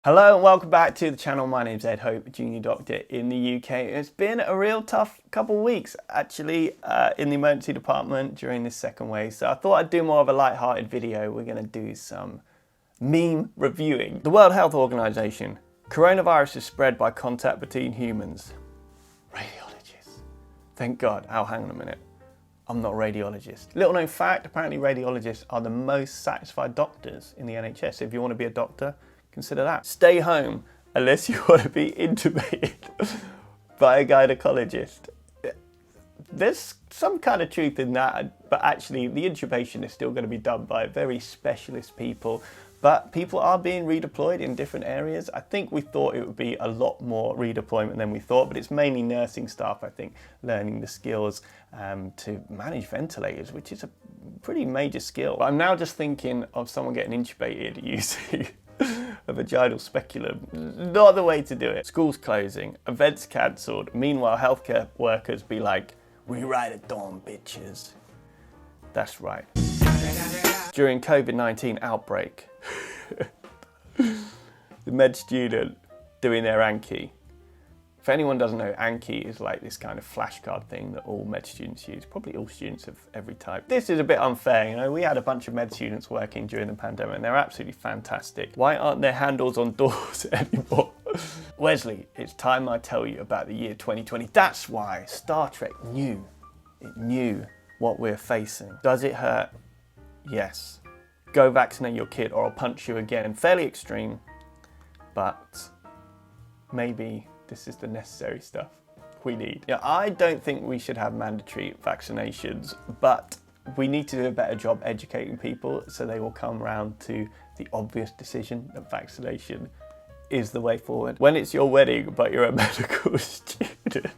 Hello and welcome back to the channel. My name's Ed Hope, Junior Doctor in the UK. It's been a real tough couple of weeks actually in the emergency department during this second wave. So I thought I'd do more of a light-hearted video. We're going to do some meme reviewing. The World Health Organization. Coronavirus is spread by contact between humans. Radiologists. Thank God. Oh, hang on a minute. I'm not a radiologist. Little known fact, apparently radiologists are the most satisfied doctors in the NHS. So if you want to be a doctor, consider that. Stay home unless you want to be intubated by a gynecologist. There's some kind of truth in that, but actually the intubation is still going to be done by very specialist people. But people are being redeployed in different areas. I think we thought it would be a lot more redeployment than we thought, but it's mainly nursing staff, I think, learning the skills to manage ventilators, which is a pretty major skill. But I'm now just thinking of someone getting intubated using a vaginal speculum. Not the way to do it. Schools closing, events cancelled. Meanwhile, healthcare workers be like, "We ride at dawn, bitches." That's right. During COVID-19 outbreak, the med student doing their Anki. If anyone doesn't know, Anki is like this kind of flashcard thing that all med students use, probably all students of every type. This is a bit unfair, you know, we had a bunch of med students working during the pandemic and they're absolutely fantastic. Why aren't there handles on doors anymore? Wesley, it's time I tell you about the year 2020. That's why Star Trek knew. It knew what we're facing. Does it hurt? Yes. Go vaccinate your kid or I'll punch you again. Fairly extreme, but maybe this is the necessary stuff we need. Yeah, I don't think we should have mandatory vaccinations, but we need to do a better job educating people so they will come around to the obvious decision that vaccination is the way forward. When it's your wedding, but you're a medical student,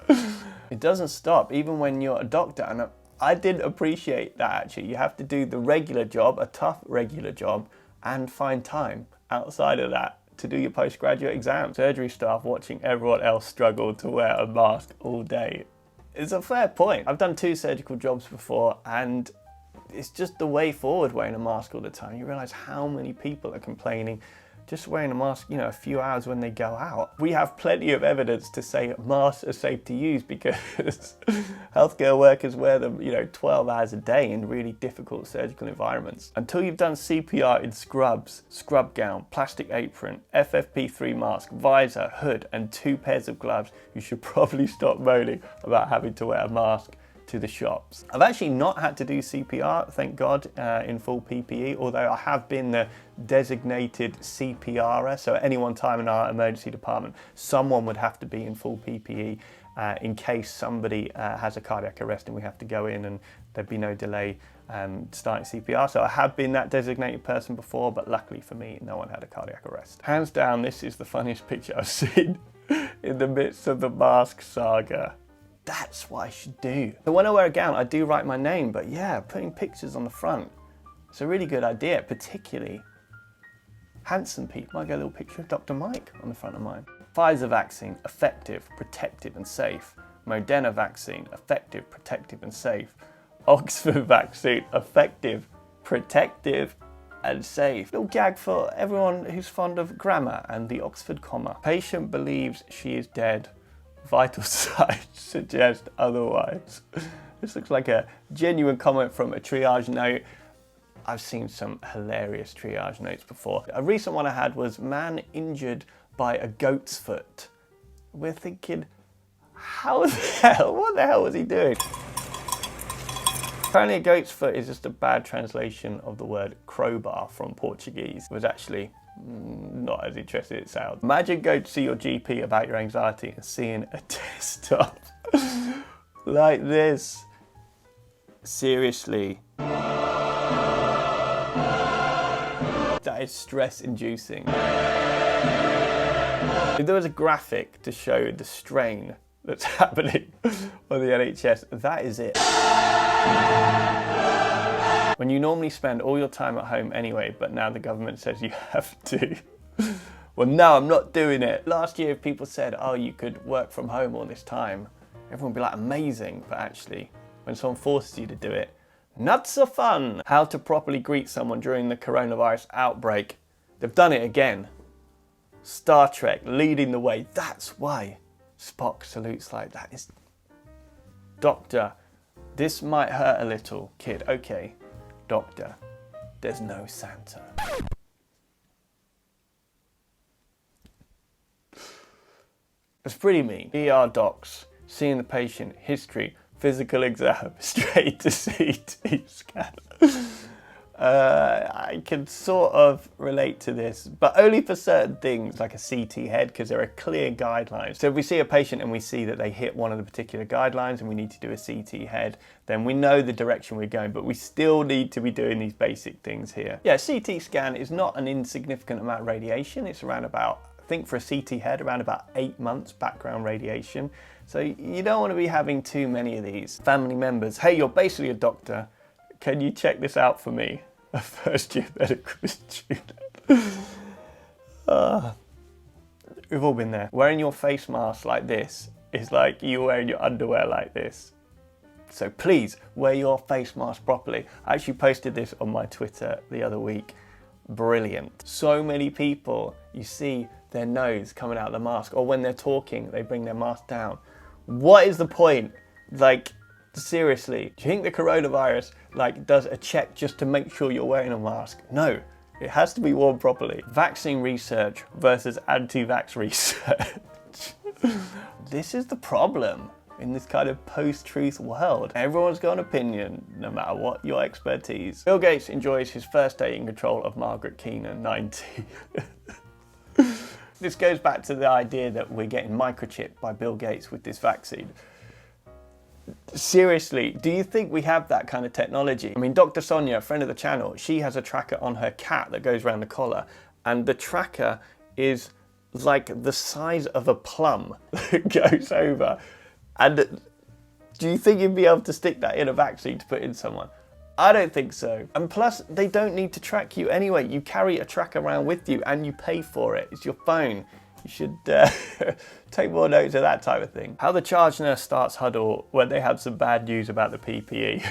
it doesn't stop, even when you're a doctor. And I did appreciate that actually. You have to do the regular job, a tough regular job, and find time outside of that to do your postgraduate exam. Surgery staff watching everyone else struggle to wear a mask all day is a fair point. I've done 2 surgical jobs before and it's just the way forward wearing a mask all the time. You realise how many people are complaining just wearing a mask, you know, a few hours when they go out. We have plenty of evidence to say masks are safe to use because healthcare workers wear them, you know, 12 hours a day in really difficult surgical environments. Until you've done CPR in scrubs, scrub gown, plastic apron, FFP3 mask, visor, hood, and 2 pairs of gloves, you should probably stop moaning about having to wear a mask to the shops. I've actually not had to do CPR, thank God, in full PPE, although I have been the designated CPRer, so at any one time in our emergency department, someone would have to be in full PPE in case somebody has a cardiac arrest and we have to go in and there'd be no delay starting CPR. So I have been that designated person before, but luckily for me, no one had a cardiac arrest. Hands down, this is the funniest picture I've seen in the midst of the mask saga. That's what I should do. So when I wear a gown, I do write my name, but yeah, putting pictures on the front, it's a really good idea, particularly handsome people. Might get a little picture of Dr. Mike on the front of mine. Pfizer vaccine, effective, protective and safe. Moderna vaccine, effective, protective and safe. Oxford vaccine, effective, protective and safe. Little gag for everyone who's fond of grammar and the Oxford comma. Patient believes she is dead. Vital signs suggest otherwise. This looks like a genuine comment from a triage note. I've seen some hilarious triage notes before. A recent one I had was man injured by a goat's foot. We're thinking, how the hell, what the hell was he doing? Apparently a goat's foot is just a bad translation of the word crowbar from Portuguese. It was actually not as interesting as it sounds. Imagine going to see your GP about your anxiety and seeing a desktop like this. Seriously. That is stress-inducing. If there was a graphic to show the strain that's happening on the NHS, that is it. When you normally spend all your time at home anyway, but now the government says you have to. Well, no, I'm not doing it. Last year, if people said, oh, you could work from home all this time, everyone would be like, amazing. But actually, when someone forces you to do it, not so fun. How to properly greet someone during the coronavirus outbreak. They've done it again. Star Trek leading the way. That's why Spock salutes like that. Is Doctor, this might hurt a little, kid. Okay, Doctor, there's no Santa. It's pretty mean. ER docs, seeing the patient, history, physical exam, straight to CT scan. I can sort of relate to this, but only for certain things like a CT head, because there are clear guidelines. So if we see a patient and we see that they hit one of the particular guidelines and we need to do a CT head, then we know the direction we're going, but we still need to be doing these basic things here. Yeah, CT scan is not an insignificant amount of radiation. It's around about, I think for a CT head, around about 8 months background radiation. So you don't want to be having too many of these. Family members, hey, you're basically a doctor. Can you check this out for me? A first year medical student. We've all been there. Wearing your face mask like this is like you wearing your underwear like this. So please wear your face mask properly. I actually posted this on my Twitter the other week. Brilliant. So many people, you see their nose coming out of the mask, or when they're talking, they bring their mask down. What is the point? Like, seriously, do you think the coronavirus does a check just to make sure you're wearing a mask? No, it has to be worn properly. Vaccine research versus anti-vax research. This is the problem in this kind of post-truth world. Everyone's got an opinion, no matter what your expertise. Bill Gates enjoys his first day in control of Margaret Keenan, 90. This goes back to the idea that we're getting microchipped by Bill Gates with this vaccine. Seriously, do you think we have that kind of technology? I mean, Dr. Sonia, a friend of the channel, she has a tracker on her cat that goes around the collar, and the tracker is like the size of a plum that goes over. And do you think you'd be able to stick that in a vaccine to put in someone? I don't think so. And plus, they don't need to track you anyway. You carry a tracker around with you and you pay for it. It's your phone. You should take more notes of that type of thing. How the charge nurse starts huddle when they have some bad news about the PPE.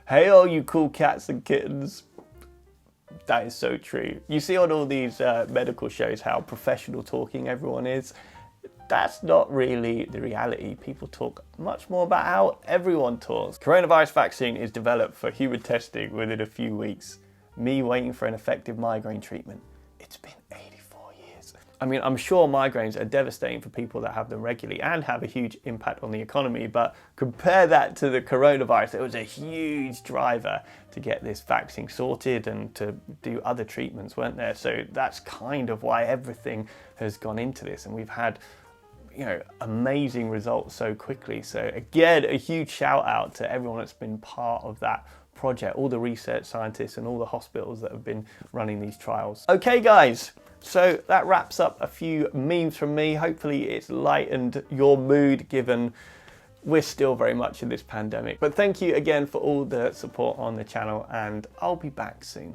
Hey, all you cool cats and kittens. That is so true. You see on all these medical shows how professional talking everyone is. That's not really the reality. People talk much more about how everyone talks. Coronavirus vaccine is developed for human testing within a few weeks. Me waiting for an effective migraine treatment. It's been 84 years. I mean, I'm sure migraines are devastating for people that have them regularly and have a huge impact on the economy, but compare that to the coronavirus. It was a huge driver to get this vaccine sorted and to do other treatments, weren't there? So that's kind of why everything has gone into this, and we've had, you know, amazing results so quickly. So again, a huge shout out to everyone that's been part of that project, all the research scientists and all the hospitals that have been running these trials. Okay guys, so that wraps up a few memes from me. Hopefully it's lightened your mood, given we're still very much in this pandemic. But thank you again for all the support on the channel, and I'll be back soon.